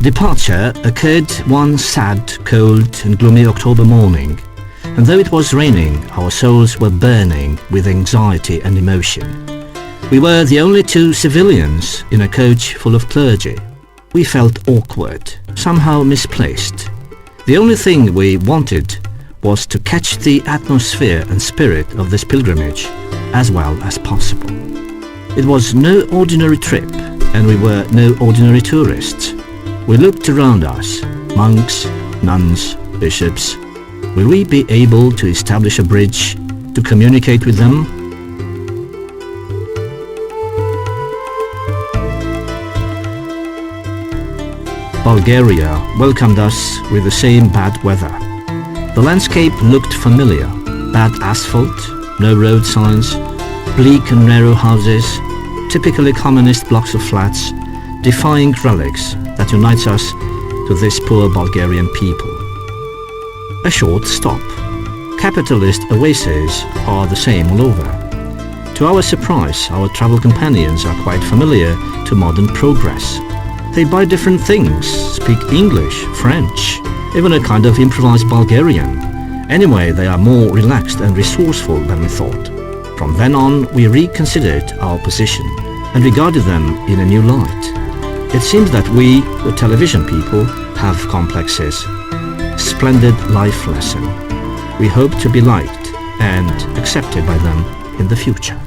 Departure occurred one sad, cold and gloomy October morning, and though it was raining, our souls were burning with anxiety and emotion. We were the only two civilians in a coach full of clergy. We felt awkward, somehow misplaced. The only thing we wanted was to catch the atmosphere and spirit of this pilgrimage as well as possible. It was no ordinary trip, and we were no ordinary tourists. We looked around us, monks, nuns, bishops. Will we be able to establish a bridge to communicate with them? Bulgaria welcomed us with the same bad weather. The landscape looked familiar. Bad asphalt, no road signs, bleak and narrow houses, typically communist blocks of flats, defying relics that unites us to this poor Bulgarian people. A short stop. Capitalist oases are the same all over. To our surprise, our travel companions are quite familiar to modern progress. They buy different things, speak English, French, even a kind of improvised Bulgarian. Anyway, they are more relaxed and resourceful than we thought. From then on, we reconsidered our position and regarded them in a new light. It seems that we, the television people, have complexes. Splendid life lesson. We hope to be liked and accepted by them in the future.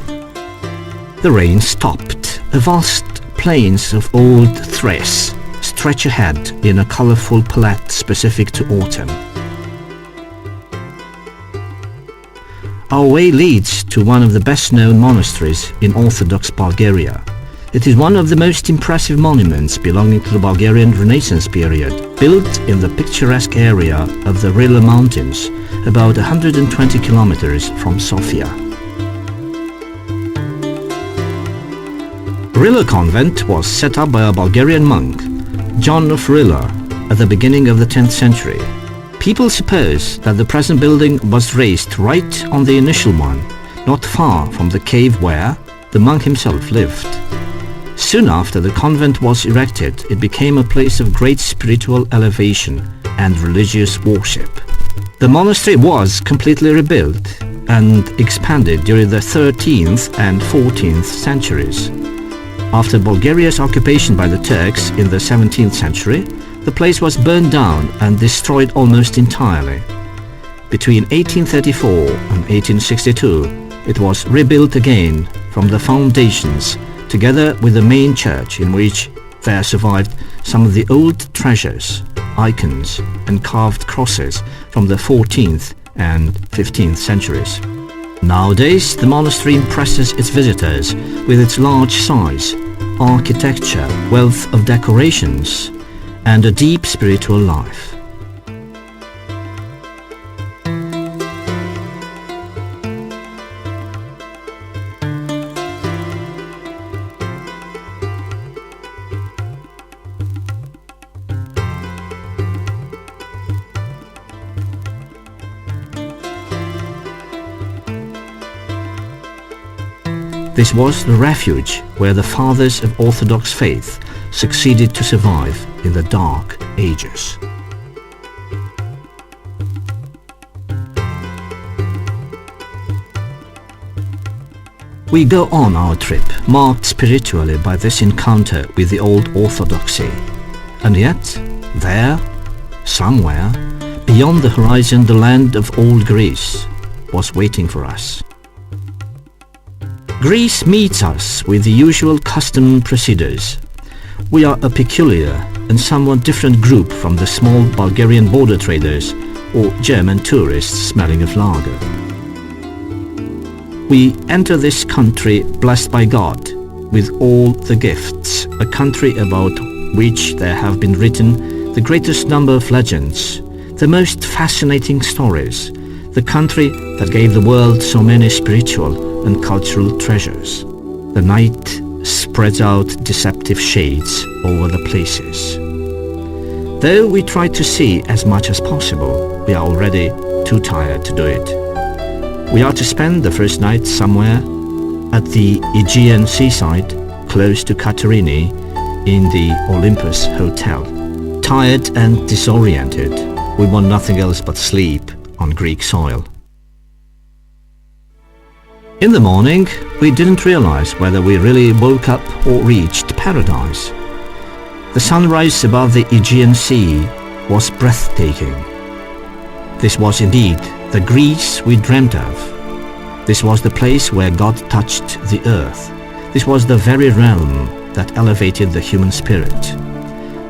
The rain stopped. A vast plains of old Thrace stretch ahead in a colorful palette specific to autumn. Our way leads to one of the best-known monasteries in Orthodox Bulgaria. It is one of the most impressive monuments belonging to the Bulgarian Renaissance period, built in the picturesque area of the Rila Mountains, about 120 kilometers from Sofia. Rila Convent was set up by a Bulgarian monk, John of Rila, at the beginning of the 10th century. People suppose that the present building was raised right on the initial one, not far from the cave where the monk himself lived. Soon after the convent was erected, it became a place of great spiritual elevation and religious worship. The monastery was completely rebuilt and expanded during the 13th and 14th centuries. After Bulgaria's occupation by the Turks in the 17th century, the place was burned down and destroyed almost entirely. Between 1834 and 1862, it was rebuilt again from the foundations, together with the main church, in which there survived some of the old treasures, icons and carved crosses from the 14th and 15th centuries. Nowadays, the monastery impresses its visitors with its large size, architecture, wealth of decorations, and a deep spiritual life. This was the refuge where the fathers of Orthodox faith succeeded to survive in the Dark Ages. We go on our trip, marked spiritually by this encounter with the old orthodoxy. And yet, there, somewhere, beyond the horizon, the land of old Greece was waiting for us. Greece meets us with the usual custom procedures. We are a peculiar and somewhat different group from the small Bulgarian border traders or German tourists smelling of lager. We enter this country blessed by God with all the gifts, a country about which there have been written the greatest number of legends, the most fascinating stories, the country that gave the world so many spiritual and cultural treasures. The night spreads out deceptive shades over the places. Though we try to see as much as possible, we are already too tired to do it. We are to spend the first night somewhere at the Aegean seaside, close to Katerini, in the Olympus Hotel. tired and disoriented. We want nothing else but sleep on Greek soil. In the morning, we didn't realize whether we really woke up or reached paradise. The sunrise above the Aegean Sea was breathtaking. This was indeed the Greece we dreamt of. This was the place where God touched the earth. This was the very realm that elevated the human spirit.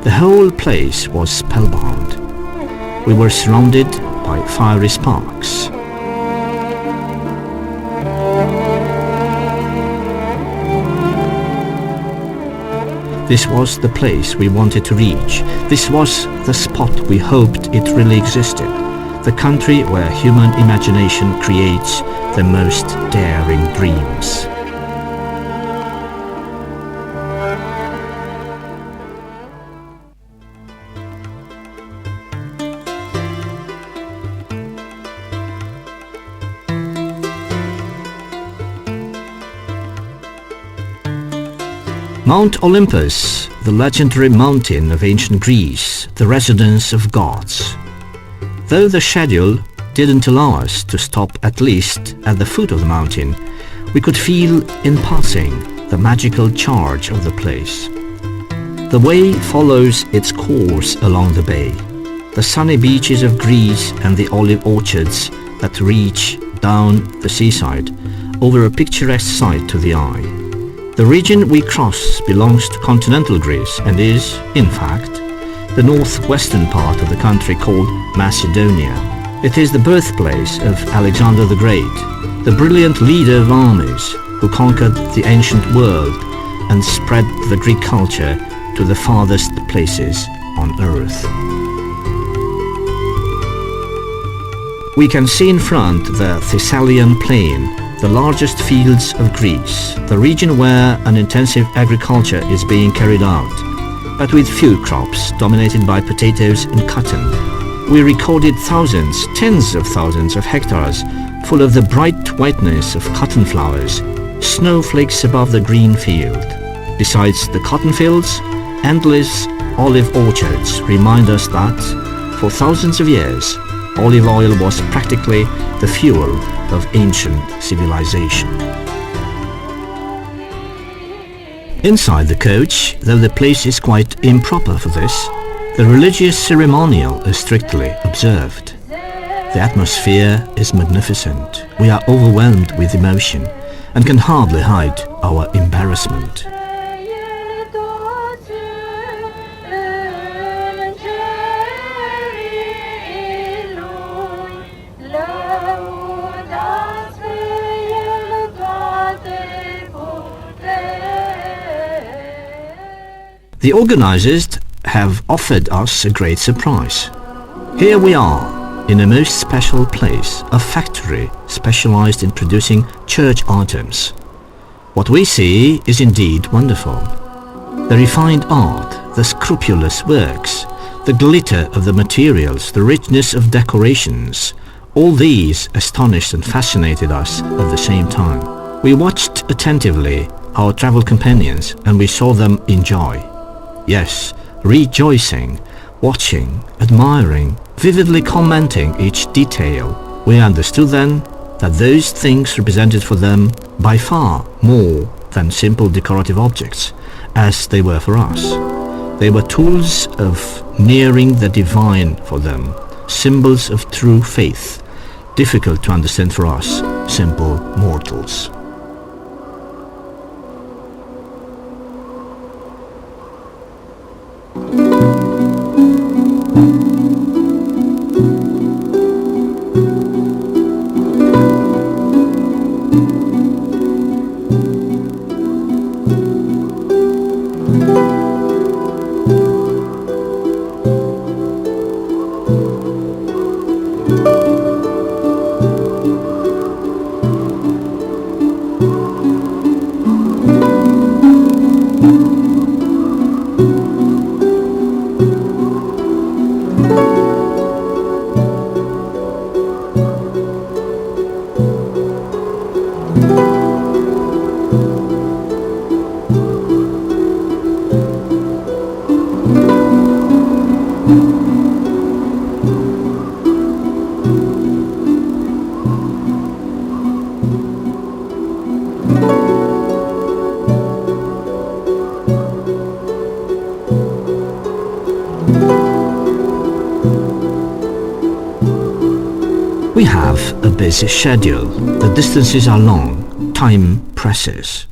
The whole place was spellbound. We were surrounded by fiery sparks. This was the place we wanted to reach. This was the spot we hoped it really existed. The country where human imagination creates the most daring dreams. Mount Olympus, the legendary mountain of ancient Greece, the residence of gods. Though the schedule didn't allow us to stop at least at the foot of the mountain, we could feel in passing the magical charge of the place. The way follows its course along the bay, the sunny beaches of Greece and the olive orchards that reach down the seaside over a picturesque sight to the eye. The region we cross belongs to continental Greece and is, in fact, the northwestern part of the country called Macedonia. It is the birthplace of Alexander the Great, the brilliant leader of armies who conquered the ancient world and spread the Greek culture to the farthest places on earth. We can see in front the Thessalian plain, the largest fields of Greece, the region where an intensive agriculture is being carried out, but with few crops, dominated by potatoes and cotton. We recorded thousands, tens of thousands of hectares full of the bright whiteness of cotton flowers, snowflakes above the green field. Besides the cotton fields, endless olive orchards remind us that, for thousands of years, olive oil was practically the fuel of ancient civilization. Inside the coach, though the place is quite improper for this, the religious ceremonial is strictly observed. The atmosphere is magnificent. We are overwhelmed with emotion and can hardly hide our embarrassment. The organizers have offered us a great surprise. Here we are, in a most special place, a factory specialized in producing church items. What we see is indeed wonderful. The refined art, the scrupulous works, the glitter of the materials, the richness of decorations, all these astonished and fascinated us at the same time. We watched attentively our travel companions and we saw them enjoy. Yes, rejoicing, watching, admiring, vividly commenting each detail. We understood then that those things represented for them by far more than simple decorative objects, as they were for us. They were tools of nearing the divine for them, symbols of true faith, difficult to understand for us, simple mortals. We have a busy schedule. The distances are long. Time presses.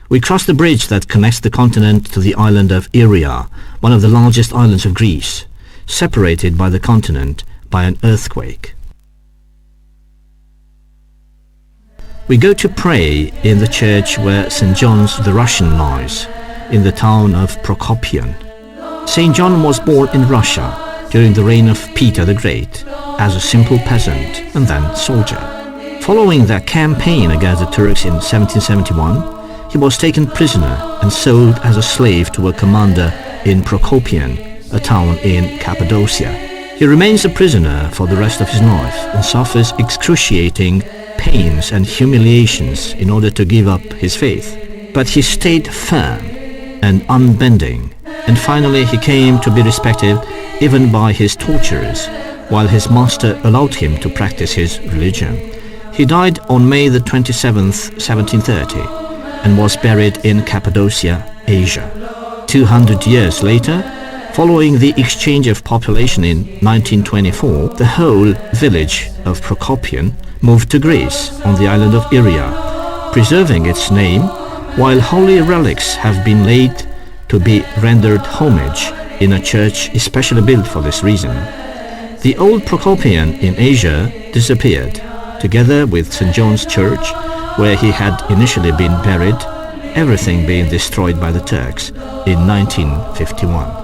We cross the bridge that connects the continent to the island of Iria, one of the largest islands of Greece, separated by the continent by an earthquake. We go to pray in the church where St. John's the Russian lies, in the town of Prokopion. St. John was born in Russia during the reign of Peter the Great, as a simple peasant and then soldier. Following their campaign against the Turks in 1771, he was taken prisoner and sold as a slave to a commander in Prokopion, a town in Cappadocia. He remains a prisoner for the rest of his life and suffers excruciating pains and humiliations in order to give up his faith. But he stayed firm and unbending, and finally he came to be respected even by his torturers, while his master allowed him to practice his religion. He died on May the 27th, 1730, and was buried in Cappadocia, Asia. 200 years later, following the exchange of population in 1924, the whole village of Prokopion moved to Greece on the island of Iria, preserving its name, while holy relics have been laid to be rendered homage in a church especially built for this reason. The old Prokopion in Asia disappeared, together with St. John's Church, where he had initially been buried, everything being destroyed by the Turks in 1951.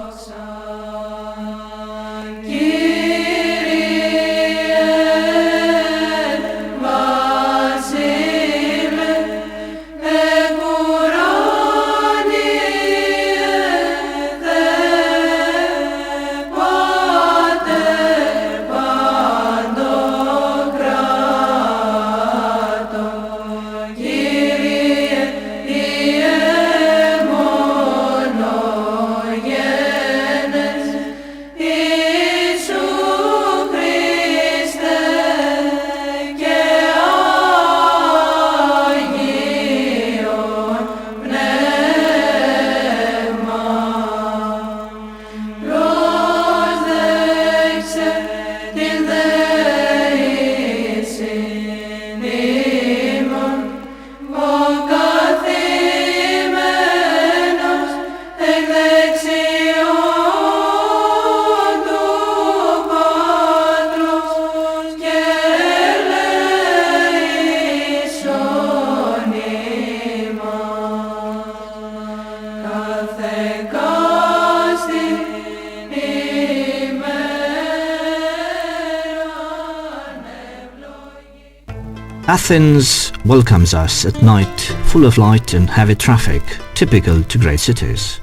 Athens welcomes us at night, full of light and heavy traffic, typical to great cities.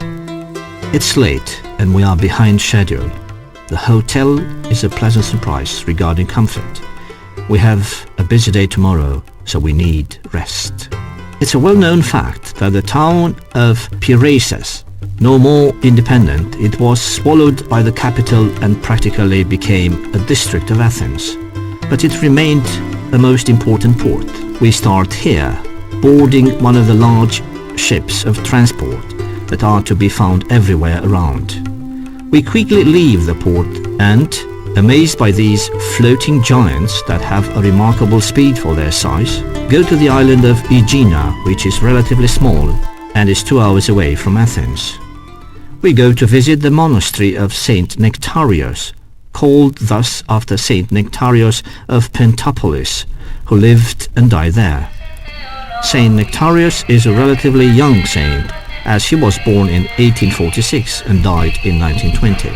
It's late and we are behind schedule. The hotel is a pleasant surprise regarding comfort. We have a busy day tomorrow, so we need rest. It's a well-known fact that the town of Pelerin, no more independent, it was swallowed by the capital and practically became a district of Athens. But it remained the most important port. We start here, boarding one of the large ships of transport that are to be found everywhere around. We quickly leave the port and, amazed by these floating giants that have a remarkable speed for their size, go to the island of Aegina, which is relatively small and is 2 hours away from Athens. We go to visit the monastery of Saint Nectarios, called thus after Saint Nectarios of Pentapolis, who lived and died there. Saint Nectarios is a relatively young saint, as he was born in 1846 and died in 1920.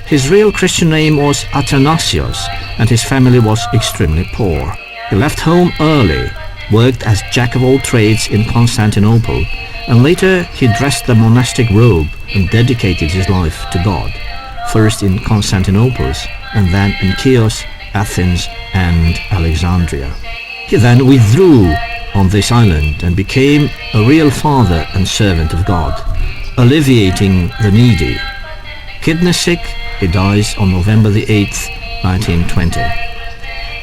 His real Christian name was Athanasios, and his family was extremely poor. He left home early, worked as jack of all trades in Constantinople, and later he dressed the monastic robe and dedicated his life to God, first in Constantinople and then in Chios, Athens and Alexandria. He then withdrew on this island and became a real father and servant of God, alleviating the needy. Kidney sick, he dies on November the 8th, 1920.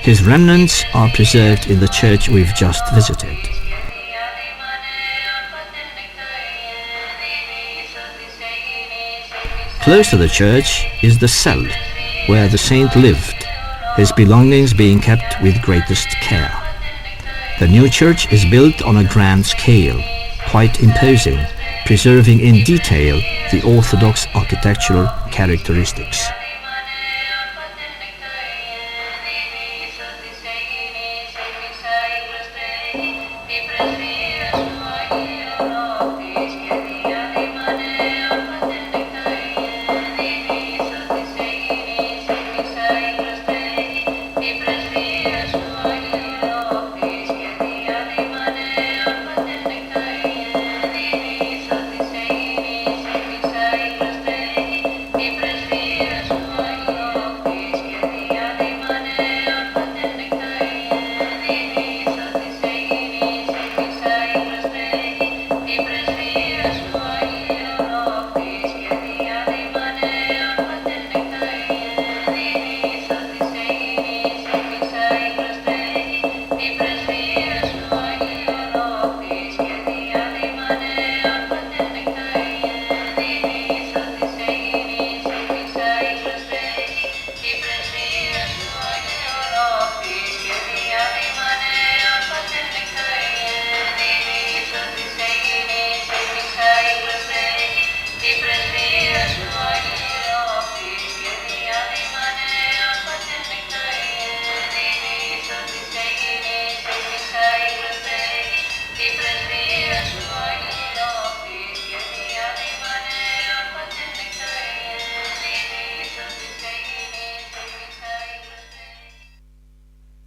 His remnants are preserved in the church we've just visited. Close to the church is the cell where the saint lived, his belongings being kept with greatest care. The new church is built on a grand scale, quite imposing, preserving in detail the Orthodox architectural characteristics.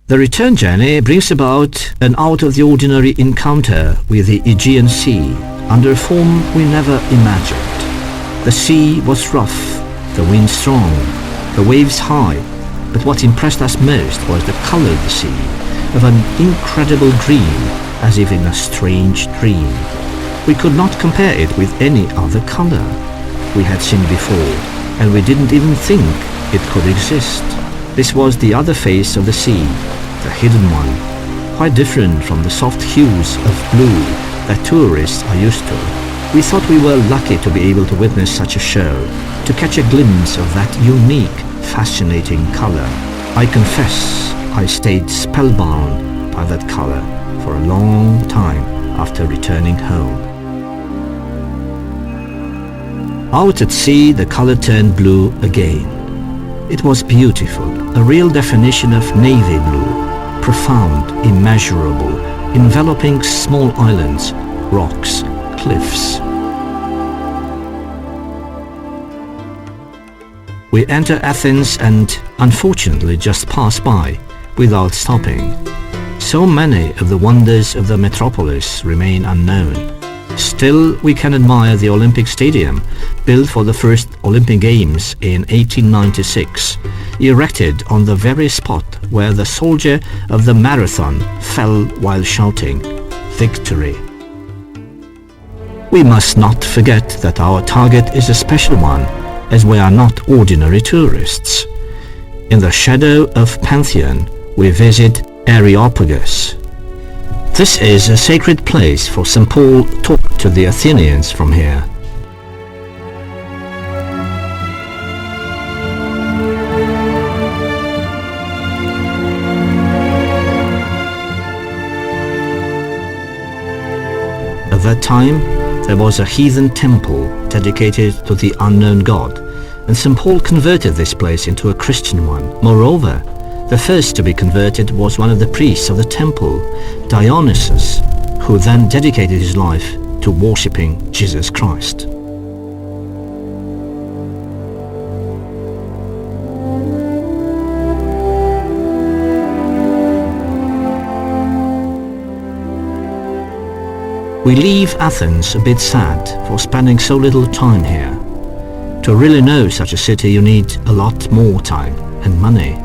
The return journey brings about an out-of-the-ordinary encounter with the Aegean Sea under a form we never imagined. The sea was rough, the wind strong, the waves high, but what impressed us most was the color of the sea, of an incredible green, as if in a strange dream. We could not compare it with any other color we had seen before, and we didn't even think it could exist. This was the other face of the sea, the hidden one, quite different from the soft hues of blue that tourists are used to. We thought we were lucky to be able to witness such a show, to catch a glimpse of that unique, fascinating color. I confess I stayed spellbound by that color for a long time after returning home. Out at sea, the color turned blue again. It was beautiful, a real definition of navy blue, profound, immeasurable, enveloping small islands, rocks, cliffs. We enter Athens and unfortunately just pass by without stopping. So many of the wonders of the metropolis remain unknown. Still, we can admire the Olympic Stadium, built for the first Olympic Games in 1896, erected on the very spot where the soldier of the marathon fell while shouting, "Victory!" We must not forget that our target is a special one, as we are not ordinary tourists. In the shadow of Pantheon, we visit Areopagus. This is a sacred place, for St. Paul talked to the Athenians from here. At that time, there was a heathen temple dedicated to the unknown god, and St. Paul converted this place into a Christian one. Moreover, the first to be converted was one of the priests of the temple, Dionysus, who then dedicated his life to worshipping Jesus Christ. We leave Athens a bit sad for spending so little time here. To really know such a city, you need a lot more time and money.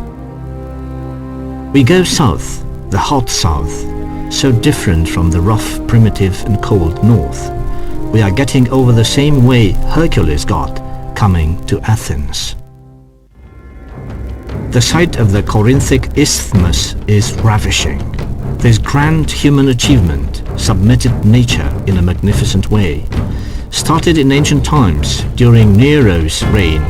We go south, the hot south, so different from the rough, primitive and cold north. We are getting over the same way Hercules got coming to Athens. The sight of the Corinthic Isthmus is ravishing. This grand human achievement submitted nature in a magnificent way. Started in ancient times during Nero's reign,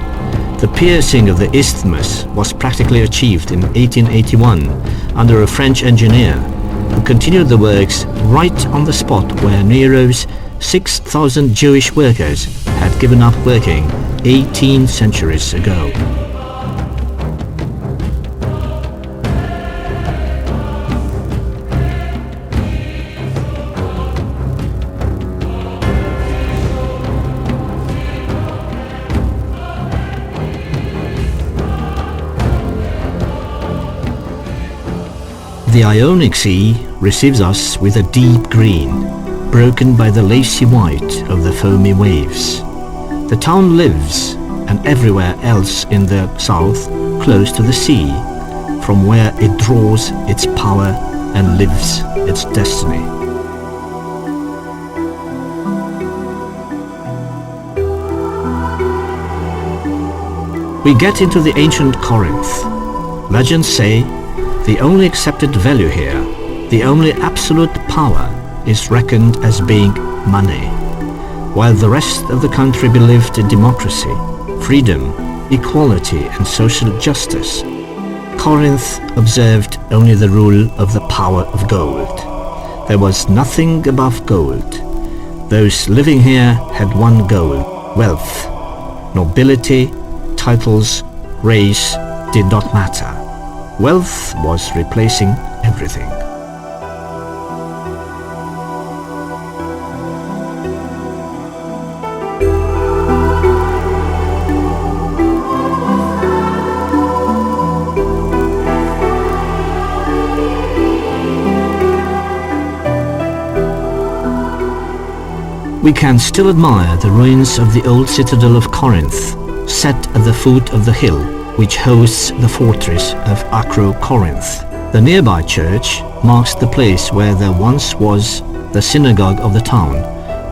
The piercing of the isthmus was practically achieved in 1881 under a French engineer who continued the works right on the spot where Nero's 6,000 Jewish workers had given up working 18 centuries ago. The Ionic Sea receives us with a deep green, broken by the lacy white of the foamy waves. The town lives, and everywhere else in the south, close to the sea, from where it draws its power and lives its destiny. We get into the ancient Corinth. Legends say the only accepted value here, the only absolute power, is reckoned as being money, while the rest of the country believed in democracy, freedom, equality and social justice. Corinth observed only the rule of the power of gold. There was nothing above gold. Those living here had one goal: wealth. Nobility, titles, race did not matter. Wealth was replacing everything. We can still admire the ruins of the old citadel of Corinth, set at the foot of the hill which hosts the fortress of Acro-Corinth. The nearby church marks the place where there once was the synagogue of the town,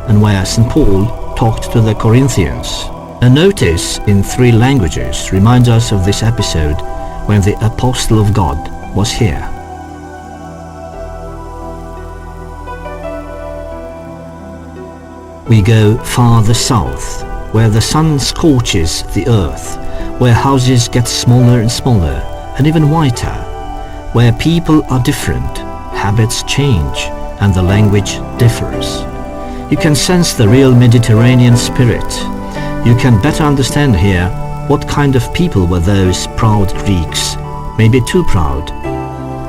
and where St. Paul talked to the Corinthians. A notice in 3 languages reminds us of this episode when the Apostle of God was here. We go farther south, where the sun scorches the earth, where houses get smaller and smaller, and even whiter, where people are different, habits change, and the language differs. You can sense the real Mediterranean spirit. You can better understand here what kind of people were those proud Greeks, maybe too proud.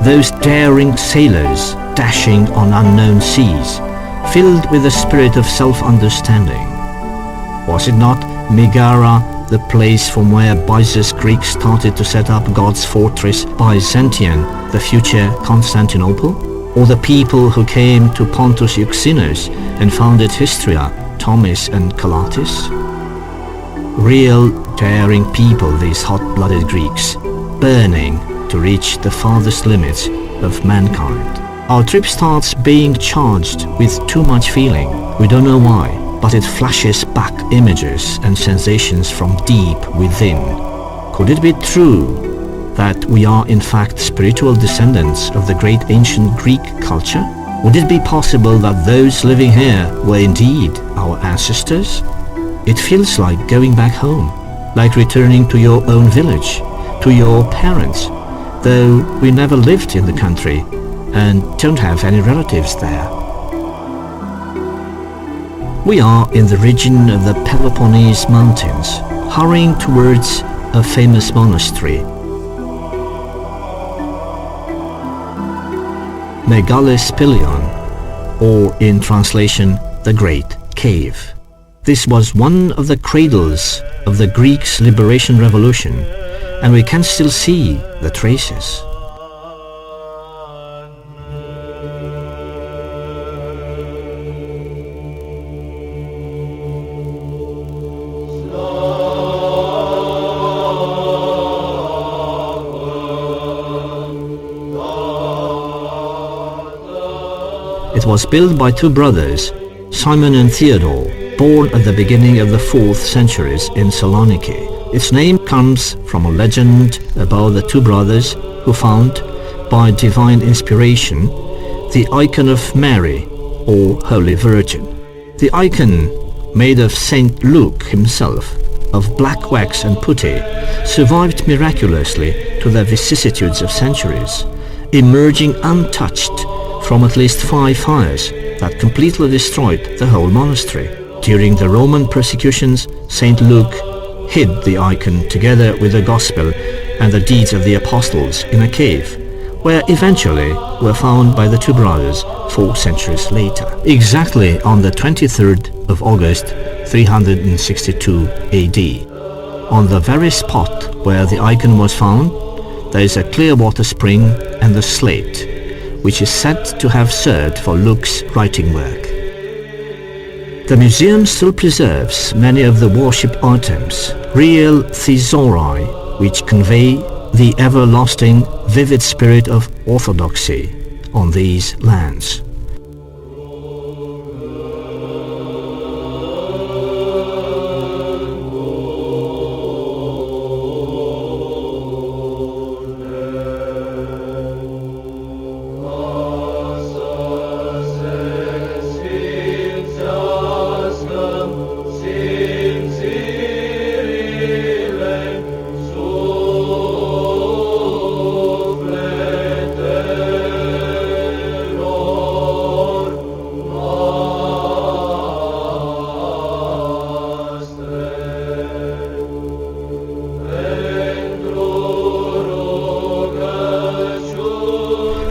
Those daring sailors dashing on unknown seas, filled with the spirit of self-understanding. Was it not Megara, the place from where Buzle's Greeks started to set up God's fortress Byzantium, the future Constantinople? Or the people who came to Pontus Euxinus and founded Histria, Tomis and Calatis? Real daring people, these hot-blooded Greeks, burning to reach the farthest limits of mankind. Our trip starts being charged with too much feeling. We don't know why, but it flashes back images and sensations from deep within. Could it be true that we are in fact spiritual descendants of the great ancient Greek culture? Would it be possible that those living here were indeed our ancestors? It feels like going back home, like returning to your own village, to your parents, though we never lived in the country and don't have any relatives there. We are in the region of the Peloponnese Mountains, hurrying towards a famous monastery, Megalis Pelerin, or in translation, the Great Cave. This was one of the cradles of the Greeks' liberation revolution, and we can still see the traces. It was built by 2 brothers, Simon and Theodore, born at the beginning of the 4th centuries in Saloniki. Its name comes from a legend about the 2 brothers who found, by divine inspiration, the icon of Mary, or Holy Virgin. The icon, made of Saint Luke himself, of black wax and putty, survived miraculously to the vicissitudes of centuries, emerging untouched from at least 5 fires that completely destroyed the whole monastery. During the Roman persecutions, St. Luke hid the icon together with the Gospel and the deeds of the apostles in a cave, where eventually were found by the two brothers 4 centuries later. Exactly on the 23rd of August 362 AD, on the very spot where the icon was found, there is a clear water spring and the slate, which is said to have served for Luke's writing work. The museum still preserves many of the worship items, real thesauri, which convey the everlasting, vivid spirit of orthodoxy on these lands.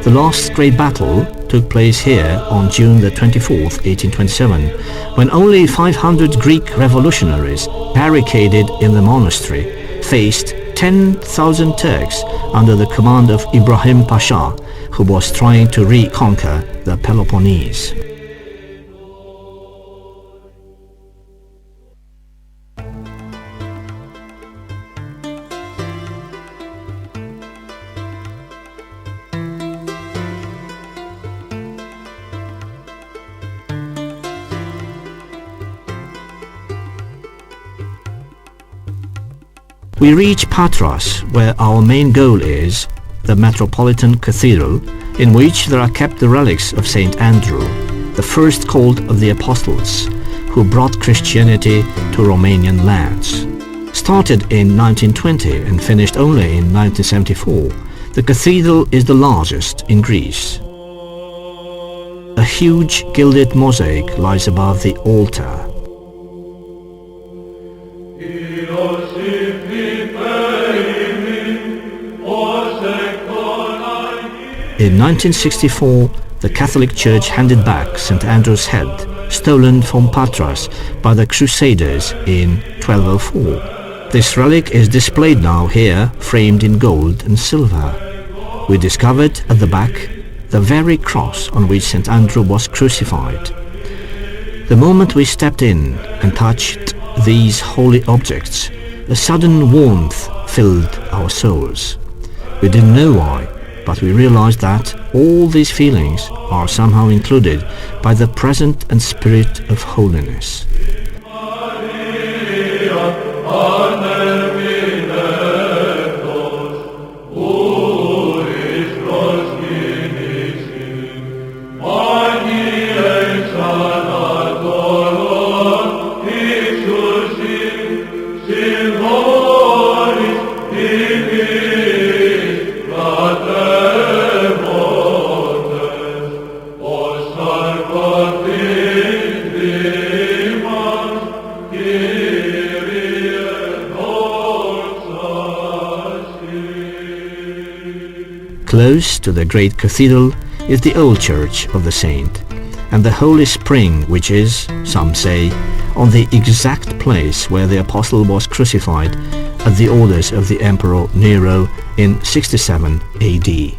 The last great battle took place here on June the 24th, 1827, when only 500 Greek revolutionaries barricaded in the monastery faced 10,000 Turks under the command of Ibrahim Pasha, who was trying to reconquer the Peloponnese. We reach Patras, where our main goal is, the Metropolitan Cathedral, in which there are kept the relics of St. Andrew, the first cult of the Apostles, who brought Christianity to Romanian lands. Started in 1920 and finished only in 1974, the cathedral is the largest in Greece. A huge gilded mosaic lies above the altar. In 1964, the Catholic Church handed back St. Andrew's head, stolen from Patras by the Crusaders in 1204. This relic is displayed now here, framed in gold and silver. We discovered at the back the very cross on which St. Andrew was crucified. The moment we stepped in and touched these holy objects, a sudden warmth filled our souls. We didn't know why, but we realized that all these feelings are somehow included by the presence and spirit of holiness. Close to the great cathedral is the old church of the saint, and the holy spring, which is, some say, on the exact place where the apostle was crucified at the orders of the Emperor Nero in 67 AD.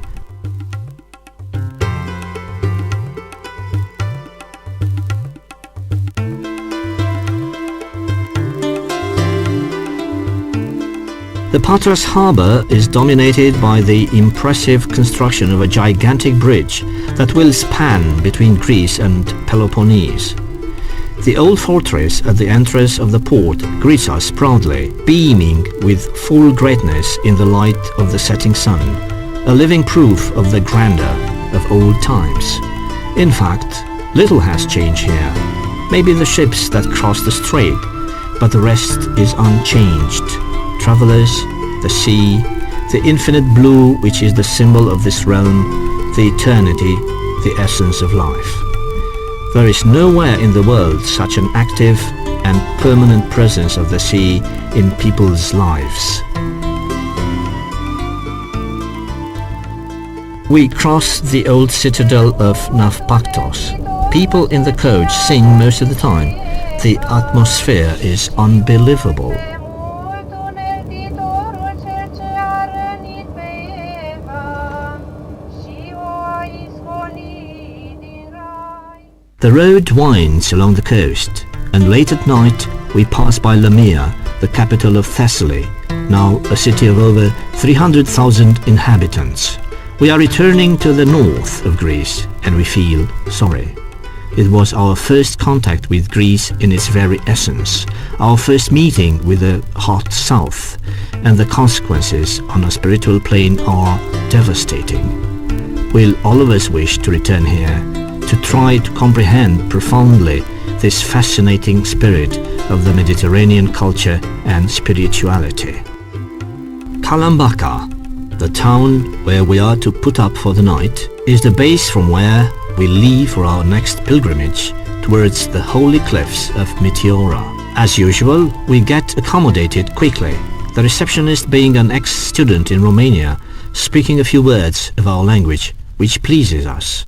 The Patras harbour is dominated by the impressive construction of a gigantic bridge that will span between Greece and Peloponnese. The old fortress at the entrance of the port greets us proudly, beaming with full greatness in the light of the setting sun, a living proof of the grandeur of old times. In fact, little has changed here. Maybe the ships that cross the strait, but the rest is unchanged. Travelers, the sea, the infinite blue which is the symbol of this realm, the eternity, the essence of life. There is nowhere in the world such an active and permanent presence of the sea in people's lives. We cross the old citadel of Navpaktos. People in the coach sing most of the time. The atmosphere is unbelievable. The road winds along the coast, and late at night we pass by Lamia, the capital of Thessaly, now a city of over 300,000 inhabitants. We are returning to the north of Greece, and we feel sorry. It was our first contact with Greece in its very essence, our first meeting with the hot south, and the consequences on a spiritual plane are devastating. We'll all of us wish to return here, to try to comprehend profoundly this fascinating spirit of the Mediterranean culture and spirituality. Kalambaka, the town where we are to put up for the night, is the base from where we leave for our next pilgrimage towards the holy cliffs of Meteora. As usual, we get accommodated quickly, the receptionist being an ex-student in Romania, speaking a few words of our language, which pleases us.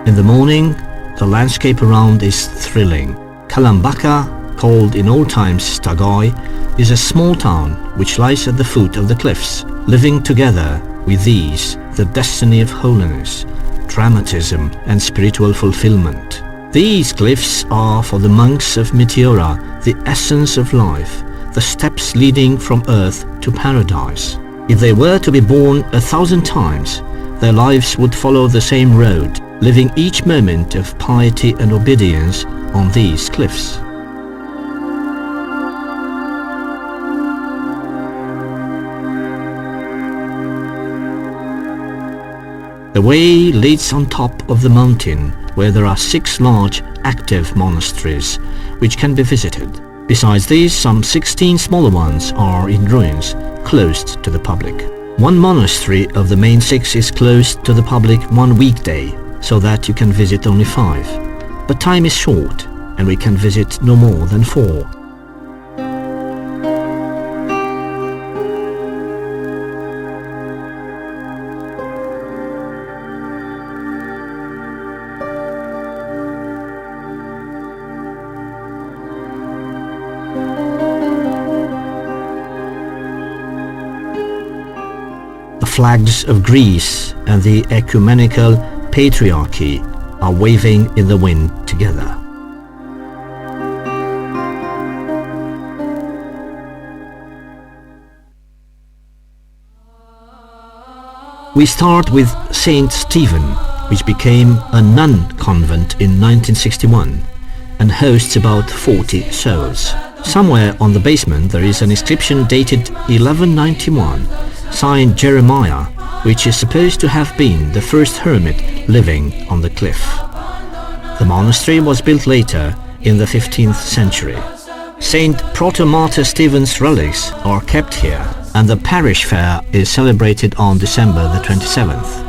In the morning, the landscape around is thrilling. Kalambaka, called in old times Stagoi, is a small town which lies at the foot of the cliffs, living together with these the destiny of holiness, dramatism and spiritual fulfillment. These cliffs are for the monks of Meteora the essence of life, the steps leading from earth to paradise. If they were to be born 1,000 times, their lives would follow the same road, living each moment of piety and obedience on these cliffs. The way leads on top of the mountain, where there are 6 large active monasteries which can be visited. Besides these, some 16 smaller ones are in ruins, closed to the public. One monastery of the main 6 is closed to the public one weekday, so that you can visit only 5. But time is short, and we can visit no more than 4. The flags of Greece and the ecumenical patriarchy are waving in the wind together. We start with St. Stephen, which became a nun convent in 1961 and hosts about 40 souls. Somewhere on the basement there is an inscription dated 1191, signed Jeremiah, which is supposed to have been the first hermit living on the cliff. The monastery was built later in the 15th century. Saint Protomartyr Stephen's relics are kept here, and the parish fair is celebrated on December the 27th.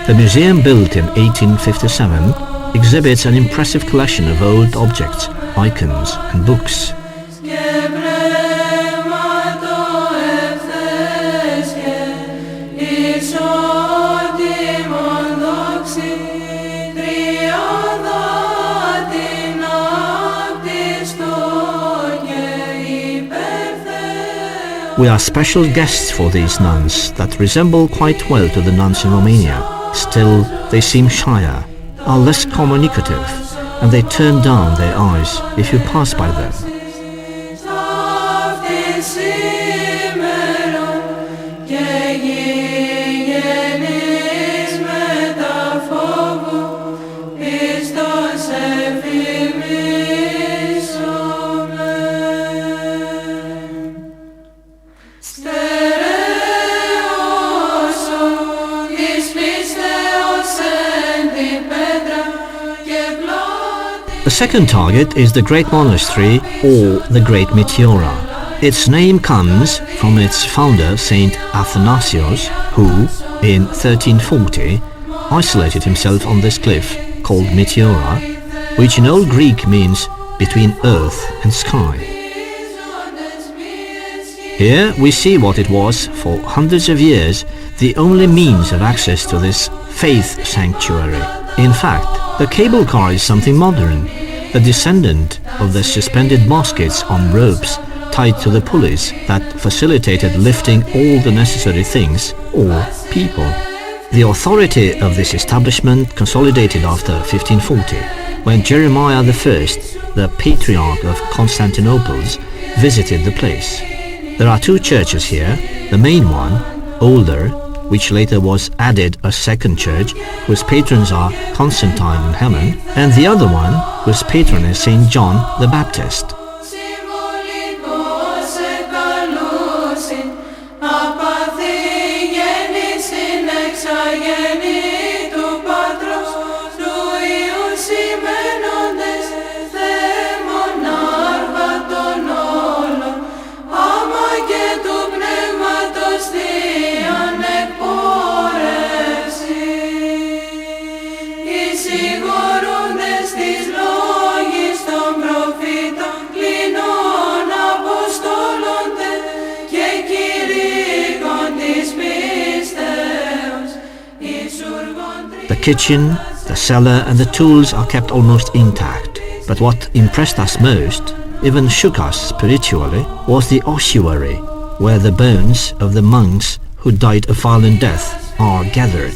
The museum, built in 1857, exhibits an impressive collection of old objects, icons and books. We are special guests for these nuns that resemble quite well to the nuns in Romania. Still, they seem shyer, are less communicative, and they turn down their eyes if you pass by them. The second target is the Great Monastery or the Great Meteora. Its name comes from its founder, Saint Athanasius, who, in 1340, isolated himself on this cliff called Meteora, which in Old Greek means between earth and sky. Here we see what it was for hundreds of years the only means of access to this faith sanctuary. In fact, the cable car is something modern, a descendant of the suspended baskets on ropes tied to the pulleys that facilitated lifting all the necessary things or people. The authority of this establishment consolidated after 1540, when Jeremiah I, the Patriarch of Constantinople, visited the place. There are two churches here, the main one, older, which later was added a second church, whose patrons are Constantine and Helen, and the other one, whose patron is Saint John the Baptist. The kitchen, the cellar and the tools are kept almost intact. But what impressed us most, even shook us spiritually, was the ossuary, where the bones of the monks who died a violent death are gathered.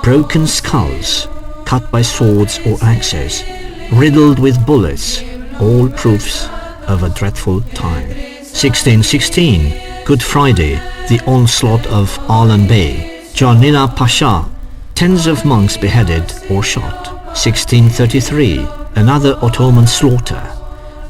Broken skulls, cut by swords or axes, riddled with bullets, all proofs of a dreadful time. 1616, Good Friday, the onslaught of Alan Bey. Janina Pasha, tens of monks beheaded or shot. 1633, another Ottoman slaughter.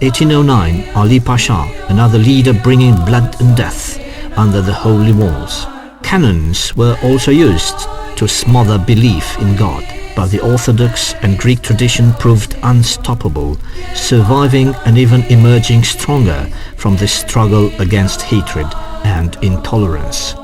1809, Ali Pasha, another leader bringing blood and death under the holy walls. Cannons were also used to smother belief in God, but the Orthodox and Greek tradition proved unstoppable, surviving and even emerging stronger from this struggle against hatred and intolerance.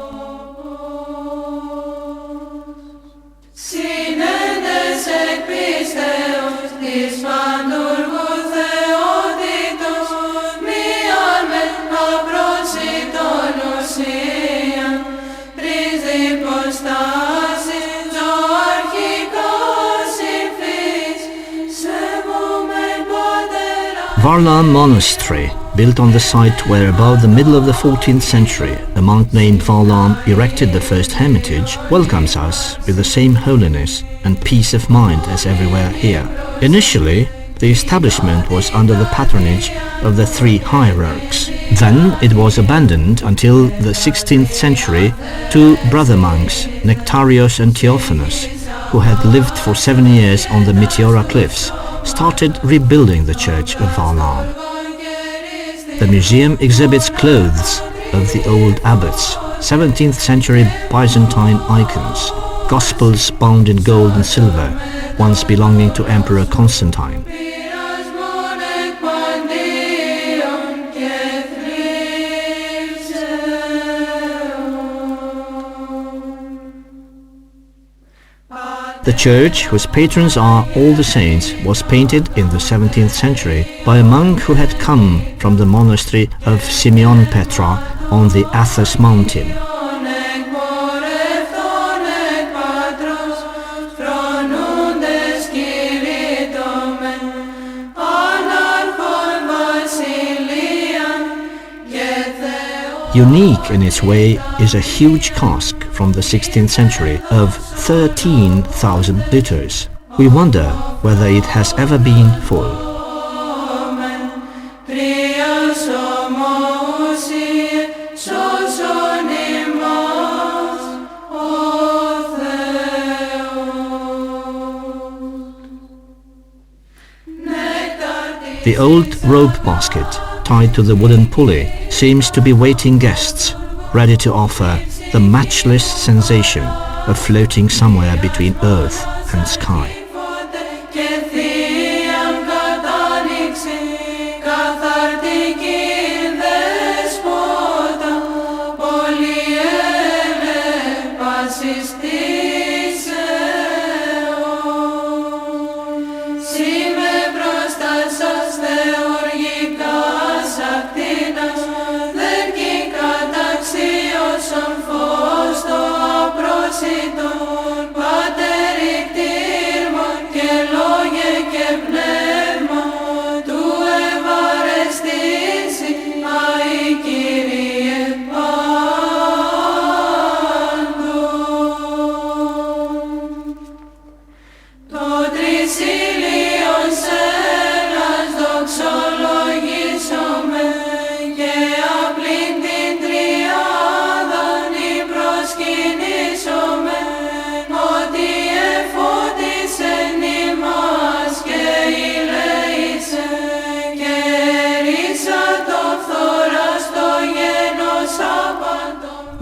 Varlam Monastery, built on the site where about the middle of the 14th century a monk named Varlam erected the first hermitage, welcomes us with the same holiness and peace of mind as everywhere here. Initially, the establishment was under the patronage of the three hierarchs. Then it was abandoned until the 16th century to brother monks, Nectarios and Theophanos, who had lived for 7 years on the Meteora cliffs, started rebuilding the church of Varlam. The museum exhibits clothes of the old abbots, 17th century Byzantine icons, gospels bound in gold and silver, once belonging to Emperor Constantine. The church, whose patrons are all the saints, was painted in the 17th century by a monk who had come from the monastery of Simeon Petra on the Athos mountain. Unique in its way is a huge cask from the 16th century of 13,000 liters. We wonder whether it has ever been full. The old rope basket, tied to the wooden pulley, seems to be waiting guests, ready to offer the matchless sensation of floating somewhere between earth and sky.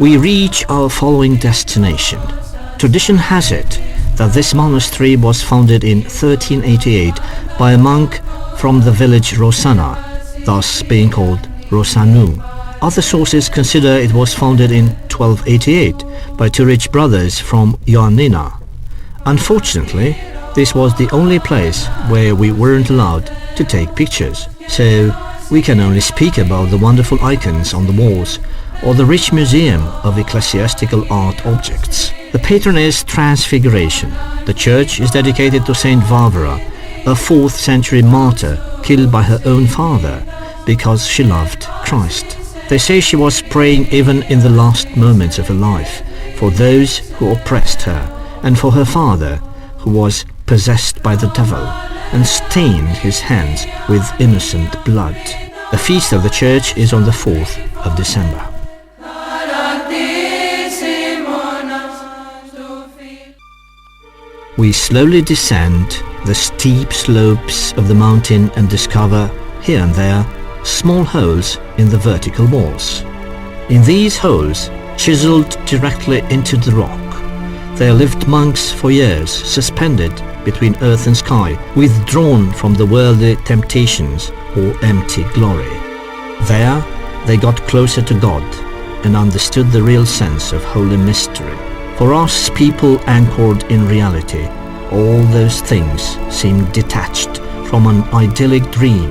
We reach our following destination. Tradition has it that this monastery was founded in 1388 by a monk from the village Rossana, thus being called Rosanu. Other sources consider it was founded in 1288 by two rich brothers from Ioannina. Unfortunately, this was the only place where we weren't allowed to take pictures, so we can only speak about the wonderful icons on the walls or the rich museum of ecclesiastical art objects. The patron is Transfiguration. The church is dedicated to Saint Varvara, a 4th century martyr killed by her own father because she loved Christ. They say she was praying even in the last moments of her life for those who oppressed her and for her father, who was possessed by the devil and stained his hands with innocent blood. The feast of the church is on the 4th of December. We slowly descend the steep slopes of the mountain and discover, here and there, small holes in the vertical walls. In these holes, chiseled directly into the rock, there lived monks for years, suspended between earth and sky, withdrawn from the worldly temptations or empty glory. There, they got closer to God and understood the real sense of holy mystery. For us, people anchored in reality, all those things seem detached from an idyllic dream,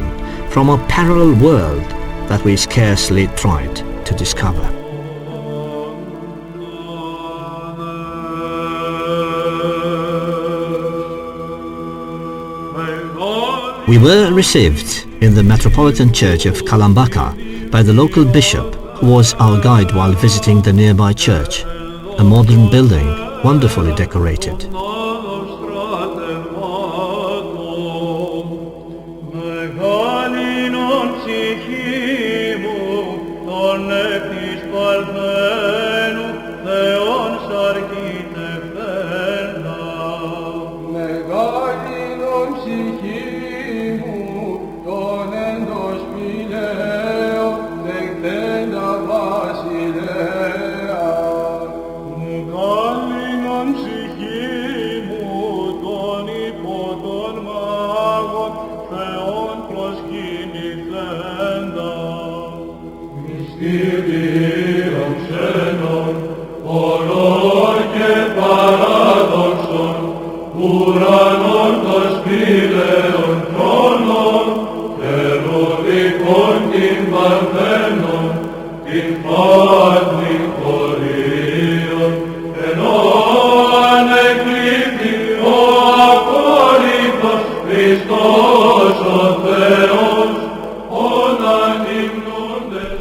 from a parallel world that we scarcely tried to discover. We were received in the Metropolitan Church of Kalambaka by the local bishop, who was our guide while visiting the nearby church, a modern building wonderfully decorated.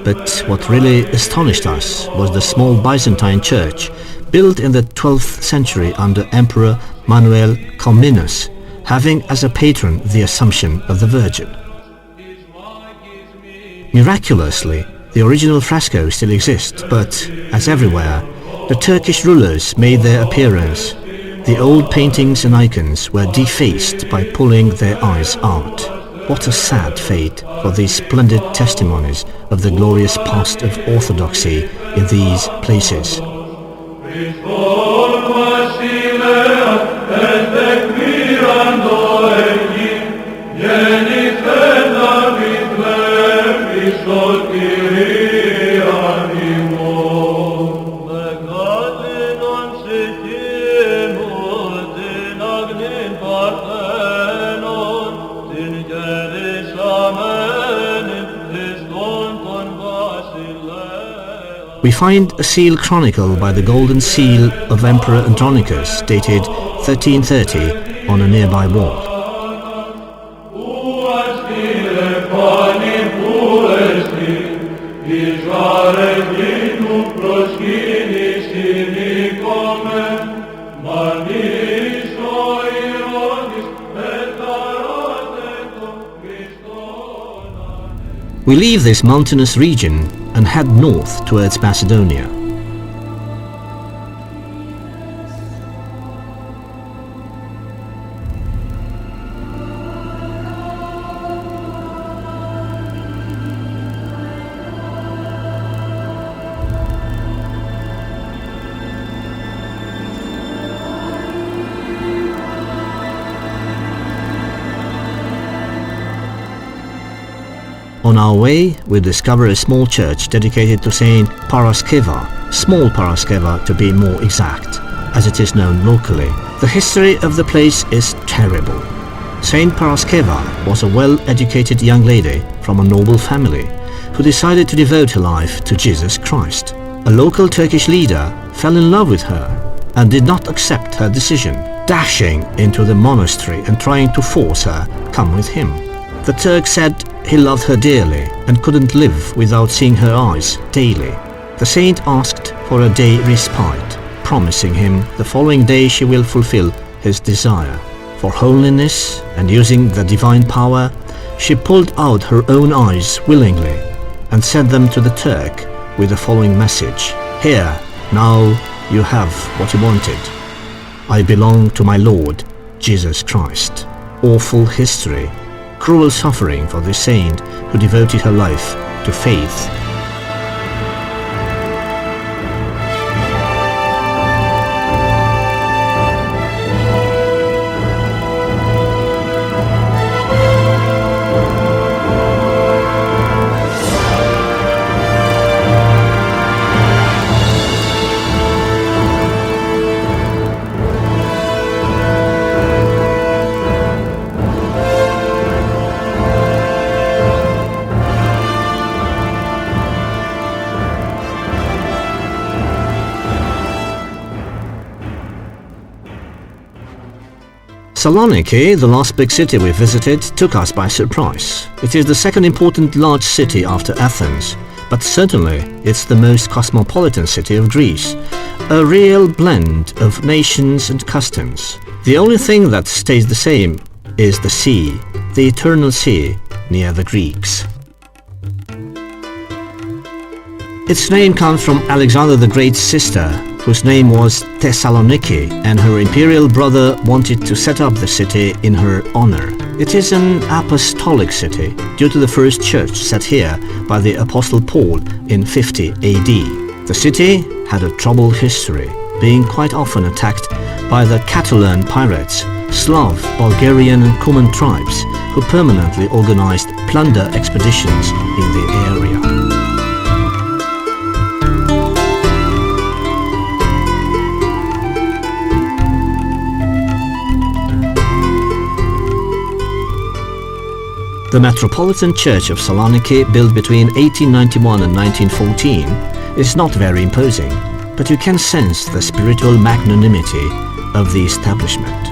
But what really astonished us was the small Byzantine church built in the 12th century under Emperor Manuel Comnenus, having as a patron the Assumption of the Virgin. Miraculously, the original frescoes still exist, but, as everywhere, the Turkish rulers made their appearance. The old paintings and icons were defaced by pulling their eyes out. What a sad fate for these splendid testimonies of the glorious past of orthodoxy in these places. We find a seal chronicle by the golden seal of Emperor Andronicus, dated 1330, on a nearby wall. We leave this mountainous region and head north towards Macedonia. On our way, we discover a small church dedicated to Saint Paraskeva, Small Paraskeva to be more exact, as it is known locally. The history of the place is terrible. Saint Paraskeva was a well-educated young lady from a noble family who decided to devote her life to Jesus Christ. A local Turkish leader fell in love with her and did not accept her decision, dashing into the monastery and trying to force her come with him. The Turk said he loved her dearly and couldn't live without seeing her eyes daily. The saint asked for a day respite, promising him the following day she will fulfill his desire. For holiness and using the divine power, she pulled out her own eyes willingly and sent them to the Turk with the following message: "Here, now you have what you wanted. I belong to my Lord, Jesus Christ." Awful history. Cruel suffering for this saint who devoted her life to faith. Saloniki, the last big city we visited, took us by surprise. It is the second important large city after Athens, but certainly it's the most cosmopolitan city of Greece, a real blend of nations and customs. The only thing that stays the same is the sea, the eternal sea near the Greeks. Its name comes from Alexander the Great's sister, whose name was Thessaloniki, and her imperial brother wanted to set up the city in her honor. It is an apostolic city due to the first church set here by the Apostle Paul in 50 AD. The city had a troubled history, being quite often attacked by the Catalan pirates, Slav, Bulgarian and Cuman tribes, who permanently organized plunder expeditions in the area. The Metropolitan Church of Saloniki, built between 1891 and 1914, is not very imposing, but you can sense the spiritual magnanimity of the establishment.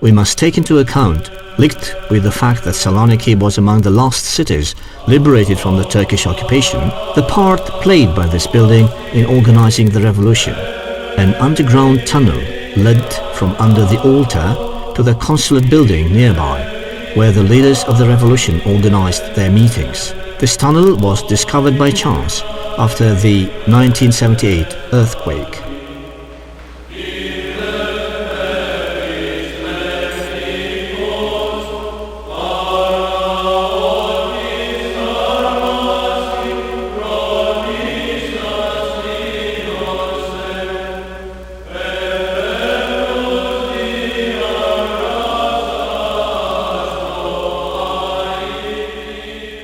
We must take into account, linked with the fact that Saloniki was among the last cities liberated from the Turkish occupation, the part played by this building in organizing the revolution. An underground tunnel led from under the altar to the consulate building nearby, where the leaders of the revolution organized their meetings. This tunnel was discovered by chance after the 1978 earthquake.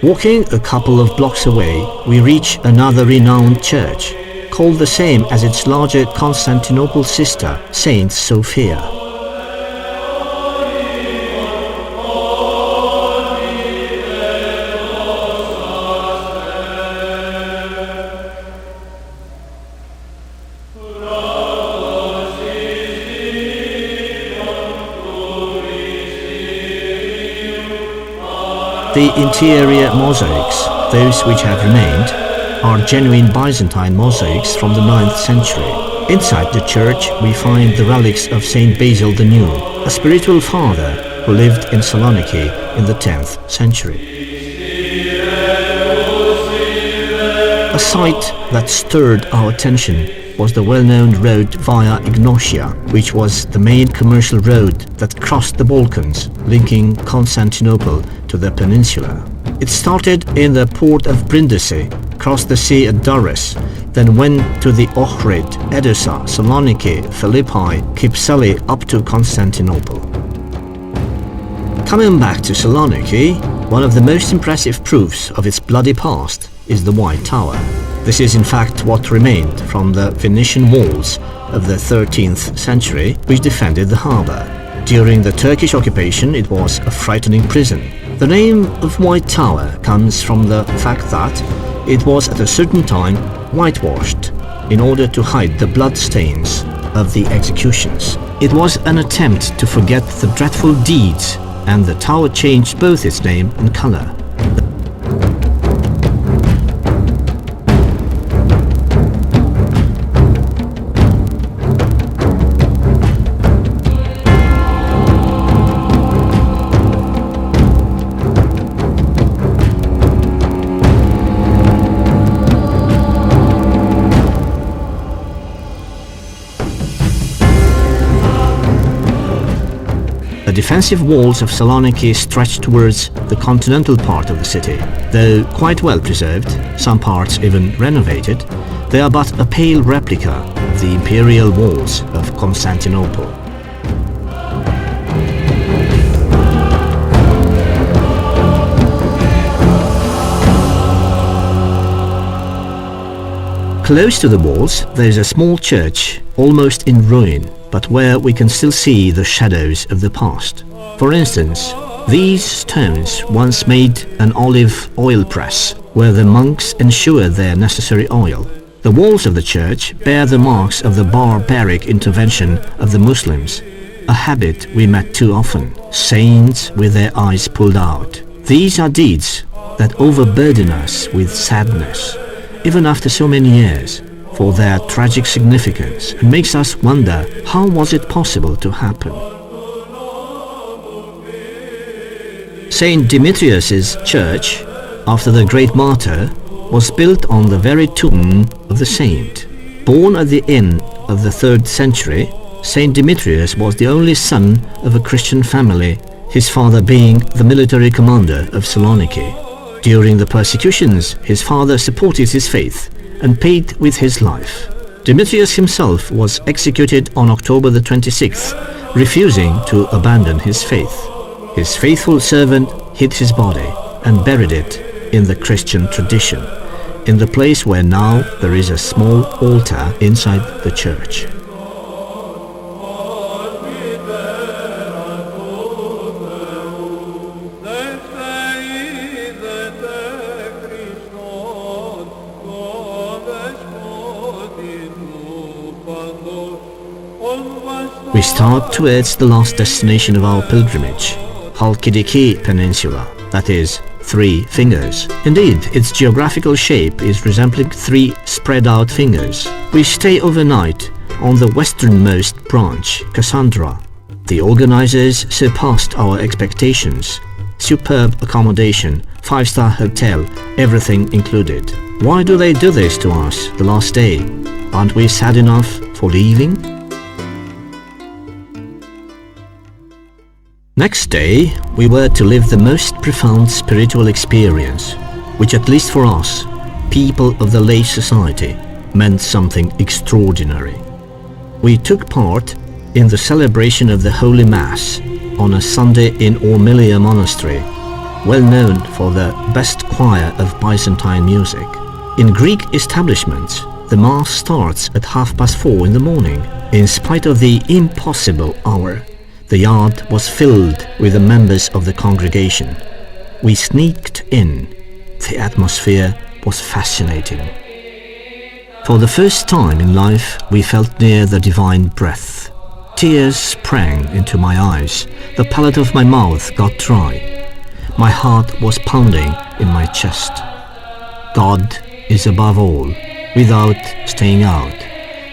Walking a couple of blocks away, we reach another renowned church, called the same as its larger Constantinople sister, Saint Sophia. The interior mosaics, those which have remained, are genuine Byzantine mosaics from the 9th century. Inside the church we find the relics of Saint Basil the New, a spiritual father who lived in Saloniki in the 10th century. A sight that stirred our attention was the well-known road via Ignotia, which was the main commercial road that crossed the Balkans, linking Constantinople to the peninsula. It started in the port of Brindisi, crossed the sea at Durrës, then went to the Ohrid, Edessa, Saloniki, Philippi, Kypseli up to Constantinople. Coming back to Saloniki, one of the most impressive proofs of its bloody past is the White Tower. This is in fact what remained from the Venetian walls of the 13th century which defended the harbour. During the Turkish occupation it was a frightening prison. The name of White Tower comes from the fact that it was at a certain time whitewashed in order to hide the blood stains of the executions. It was an attempt to forget the dreadful deeds, and the tower changed both its name and colour. The defensive walls of Saloniki stretch towards the continental part of the city. Though quite well preserved, some parts even renovated, they are but a pale replica of the imperial walls of Constantinople. Close to the walls there is a small church, almost in ruin, but where we can still see the shadows of the past. For instance, these stones once made an olive oil press, where the monks ensured their necessary oil. The walls of the church bear the marks of the barbaric intervention of the Muslims, a habit we met too often, saints with their eyes pulled out. These are deeds that overburden us with sadness, even after so many years, for their tragic significance, and makes us wonder how was it possible to happen. Saint Demetrius's church, after the great martyr, was built on the very tomb of the saint. Born at the end of the 3rd century, Saint Demetrius was the only son of a Christian family, his father being the military commander of Saloniki. During the persecutions, his father supported his faith and paid with his life. Demetrius himself was executed on October the 26th, refusing to abandon his faith. His faithful servant hid his body and buried it in the Christian tradition, in the place where now there is a small altar inside the church. We start towards the last destination of our pilgrimage, Halkidiki Peninsula, that is, 3 fingers. Indeed, its geographical shape is resembling 3 spread-out fingers. We stay overnight on the westernmost branch, Cassandra. The organizers surpassed our expectations. Superb accommodation, 5-star hotel, everything included. Why do they do this to us the last day? Aren't we sad enough for leaving? Next day, we were to live the most profound spiritual experience, which at least for us, people of the lay society, meant something extraordinary. We took part in the celebration of the Holy Mass on a Sunday in Ormilia Monastery, well known for the best choir of Byzantine music. In Greek establishments, the Mass starts at 4:30 in the morning. In spite of the impossible hour, the yard was filled with the members of the congregation. We sneaked in. The atmosphere was fascinating. For the first time in life, we felt near the divine breath. Tears sprang into my eyes. The palate of my mouth got dry. My heart was pounding in my chest. God is above all, without staying out.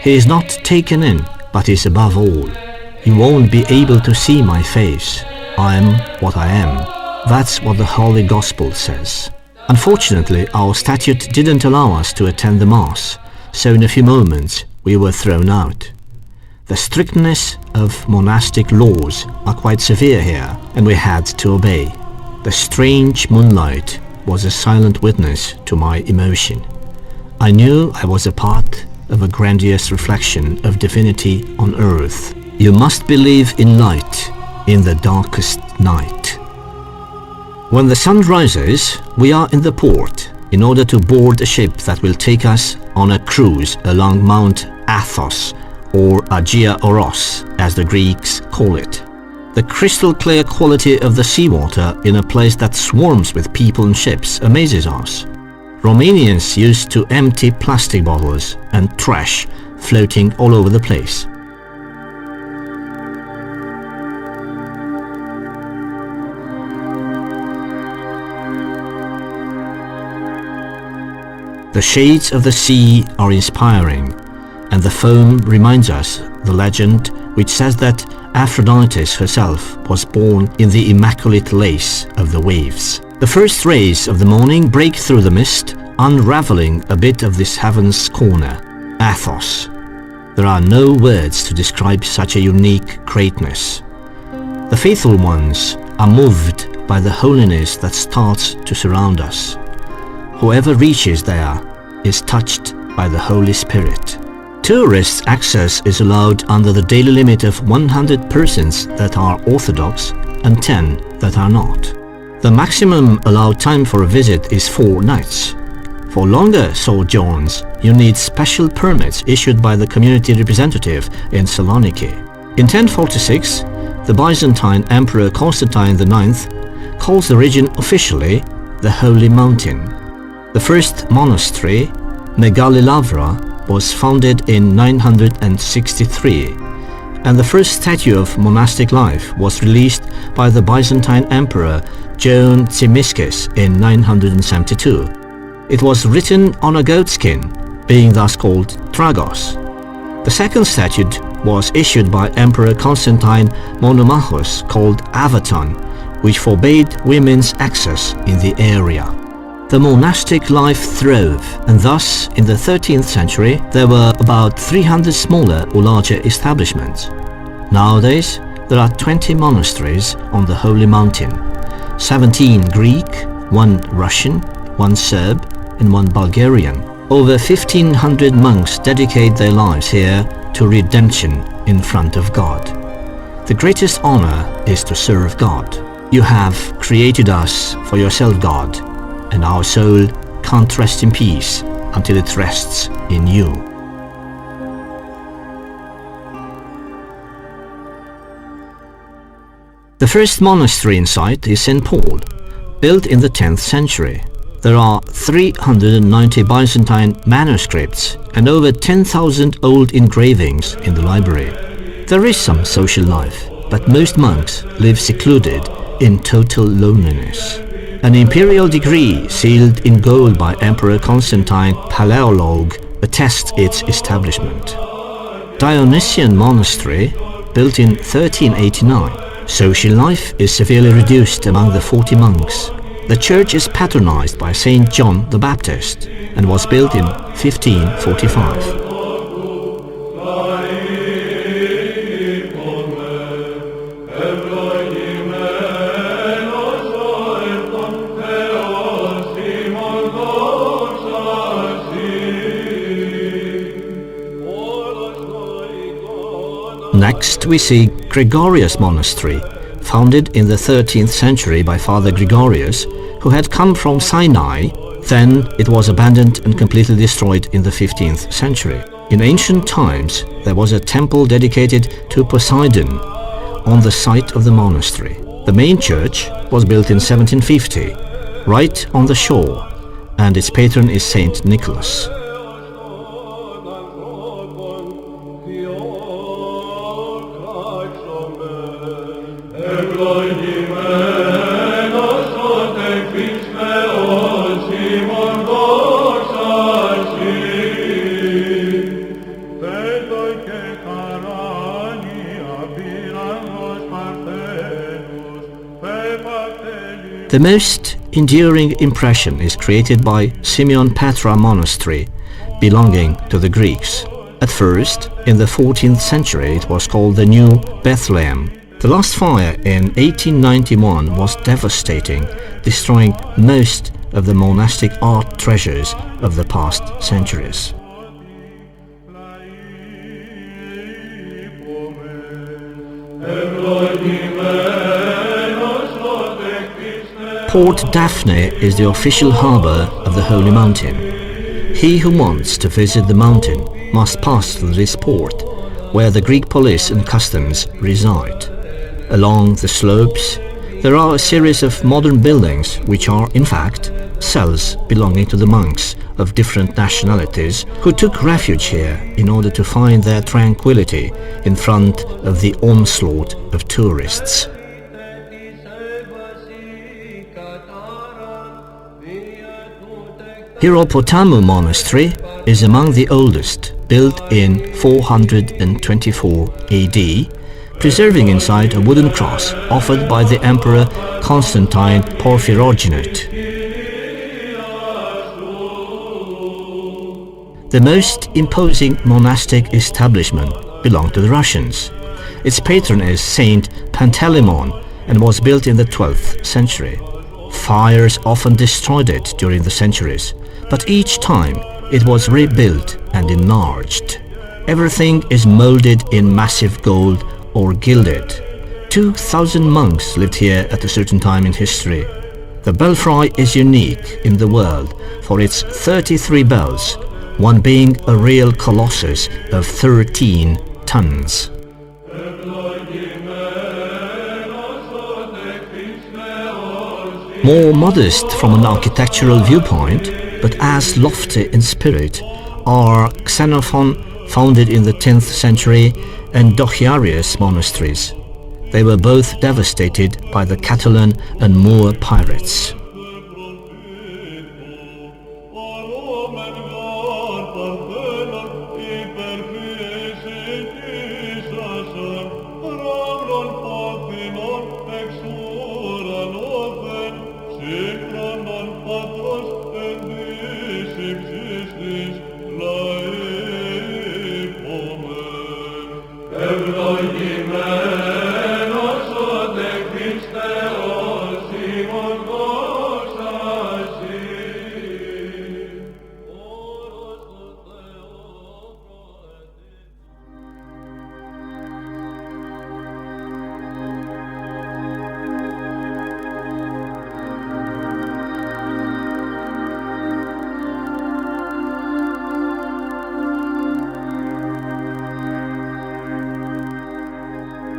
He is not taken in, but is above all. You won't be able to see my face. I am what I am. That's what the Holy Gospel says. Unfortunately, our statute didn't allow us to attend the Mass, so in a few moments we were thrown out. The strictness of monastic laws are quite severe here, and we had to obey. The strange moonlight was a silent witness to my emotion. I knew I was a part of a grandiose reflection of divinity on earth. You must believe in light in the darkest night. When the sun rises, we are in the port in order to board a ship that will take us on a cruise along Mount Athos, or Agia Oros, as the Greeks call it. The crystal clear quality of the seawater in a place that swarms with people and ships amazes us. Romanians used to empty plastic bottles and trash floating all over the place. The shades of the sea are inspiring, and the foam reminds us the legend which says that Aphrodite herself was born in the immaculate lace of the waves. The first rays of the morning break through the mist, unraveling a bit of this heaven's corner, Athos. There are no words to describe such a unique greatness. The faithful ones are moved by the holiness that starts to surround us. Whoever reaches there is touched by the Holy Spirit. Tourists' access is allowed under the daily limit of 100 persons that are Orthodox and 10 that are not. The maximum allowed time for a visit is 4 nights. For longer sojourns, you need special permits issued by the community representative in Saloniki. In 1046, the Byzantine Emperor Constantine IX calls the region officially the Holy Mountain. The first monastery, Megalilavra, was founded in 963, and the first statue of monastic life was released by the Byzantine Emperor John Tzimiskes in 972. It was written on a goatskin, being thus called Tragos. The second statute was issued by Emperor Constantine Monomachos, called Avaton, which forbade women's access in the area. The monastic life throve, and thus, in the 13th century, there were about 300 smaller or larger establishments. Nowadays, there are 20 monasteries on the Holy Mountain, 17 Greek, 1 Russian, 1 Serb, and 1 Bulgarian. Over 1,500 monks dedicate their lives here to redemption in front of God. The greatest honor is to serve God. You have created us for yourself, God, and our soul can't rest in peace until it rests in you. The first monastery in sight is St. Paul, built in the 10th century. There are 390 Byzantine manuscripts and over 10,000 old engravings in the library. There is some social life, but most monks live secluded in total loneliness. An imperial decree sealed in gold by Emperor Constantine Paleologue attests its establishment. Dionysian Monastery, built in 1389. Social life is severely reduced among the 40 monks. The church is patronized by Saint John the Baptist and was built in 1545. Next we see Gregorius Monastery, founded in the 13th century by Father Gregorius, who had come from Sinai. Then it was abandoned and completely destroyed in the 15th century. In ancient times there was a temple dedicated to Poseidon on the site of the monastery. The main church was built in 1750, right on the shore, and its patron is Saint Nicholas. The most enduring impression is created by Simeon Petra Monastery, belonging to the Greeks. At first, in the 14th century, it was called the New Bethlehem. The last fire in 1891 was devastating, destroying most of the monastic art treasures of the past centuries. Port Daphne is the official harbour of the Holy Mountain. He who wants to visit the mountain must pass through this port, where the Greek police and customs reside. Along the slopes, there are a series of modern buildings which are, in fact, cells belonging to the monks of different nationalities who took refuge here in order to find their tranquility in front of the onslaught of tourists. Hieropotamu Monastery is among the oldest, built in 424 AD, preserving inside a wooden cross offered by the Emperor Constantine Porphyrogenite. The most imposing monastic establishment belonged to the Russians. Its patron is Saint Panteleimon and was built in the 12th century. Fires often destroyed it during the centuries, but each time it was rebuilt and enlarged. Everything is molded in massive gold or gilded. 2,000 monks lived here at a certain time in history. The belfry is unique in the world for its 33 bells, one being a real colossus of 13 tons. More modest from an architectural viewpoint, but as lofty in spirit, are Xenophon, founded in the 10th century, and Dochiarius monasteries. They were both devastated by the Catalan and Moor pirates.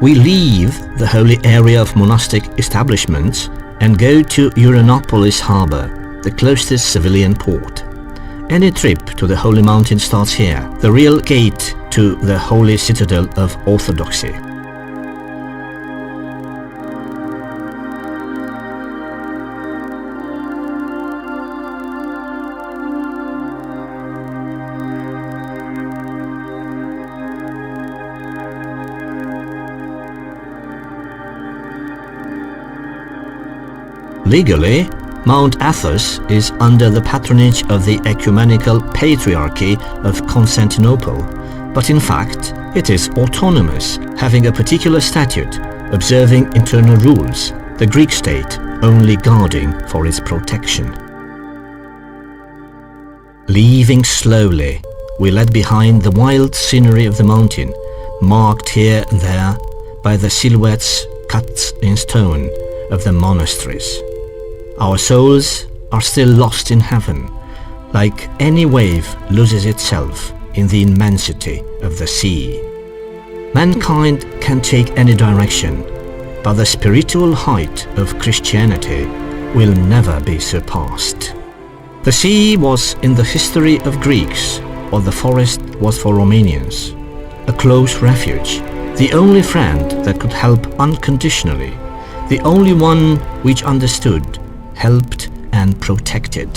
We leave the holy area of monastic establishments and go to Uranopolis harbour, the closest civilian port. Any trip to the Holy Mountain starts here, the real gate to the holy citadel of Orthodoxy. Legally, Mount Athos is under the patronage of the Ecumenical Patriarchy of Constantinople, but in fact it is autonomous, having a particular statute, observing internal rules, the Greek state only guarding for its protection. Leaving slowly, we led behind the wild scenery of the mountain, marked here and there by the silhouettes cut in stone of the monasteries. Our souls are still lost in heaven, like any wave loses itself in the immensity of the sea. Mankind can take any direction, but the spiritual height of Christianity will never be surpassed. The sea was in the history of Greeks what the forest was for Romanians, a close refuge, the only friend that could help unconditionally, the only one which understood, helped and protected.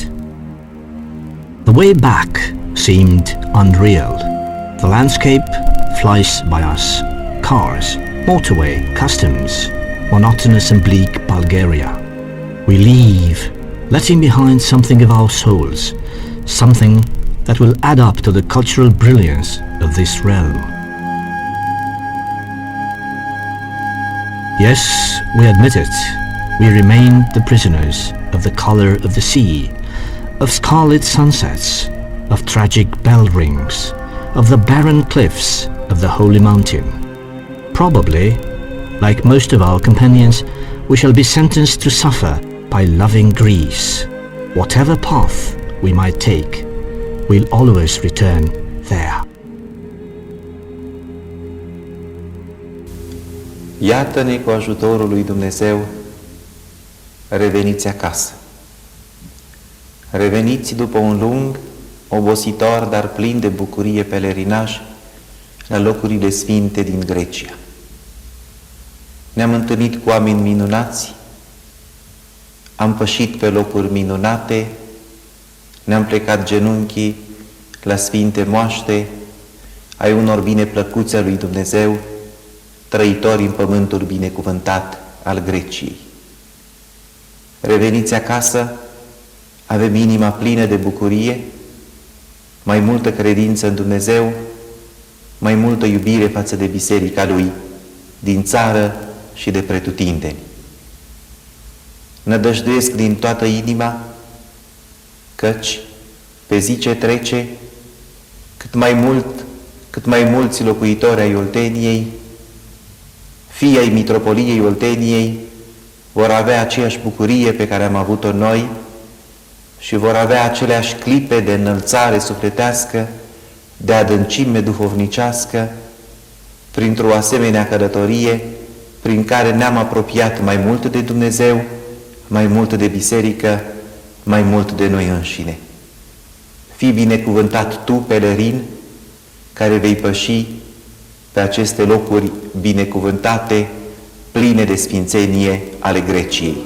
The way back seemed unreal. The landscape flies by us. Cars, motorway, customs, monotonous and bleak Bulgaria. We leave, letting behind something of our souls, something that will add up to the cultural brilliance of this realm. Yes, we admit it. We remained the prisoners of the color of the sea, of scarlet sunsets, of tragic bell rings, of the barren cliffs of the Holy Mountain. Probably, like most of our companions, we shall be sentenced to suffer by loving Greece. Whatever path we might take, we'll always return there. Iată-ne cu ajutorul lui Dumnezeu, reveniți acasă. Reveniți după un lung, obositor, dar plin de bucurie pelerinaj la locurile sfinte din Grecia. Ne-am întâlnit cu oameni minunați, am pășit pe locuri minunate, ne-am plecat genunchii la sfinte moaște ai unor bineplăcuți a lui Dumnezeu, trăitori în pământul binecuvântat al Greciei. Reveniți acasă, avem inima plină de bucurie, mai multă credință în Dumnezeu, mai multă iubire față de biserica Lui, din țară și de pretutindeni. Nădăjduiesc din toată inima, căci pe zi ce trece, cât mai mulți locuitori ai Olteniei, fii ai Mitropoliei Olteniei, vor avea aceeași bucurie pe care am avut-o noi și vor avea aceleași clipe de înălțare sufletească, de adâncime duhovnicească, printr-o asemenea călătorie prin care ne-am apropiat mai mult de Dumnezeu, mai mult de biserică, mai mult de noi înșine. Fii binecuvântat tu, Pelerin, care vei păși pe aceste locuri binecuvântate, pline de sfințenie ale Greciei.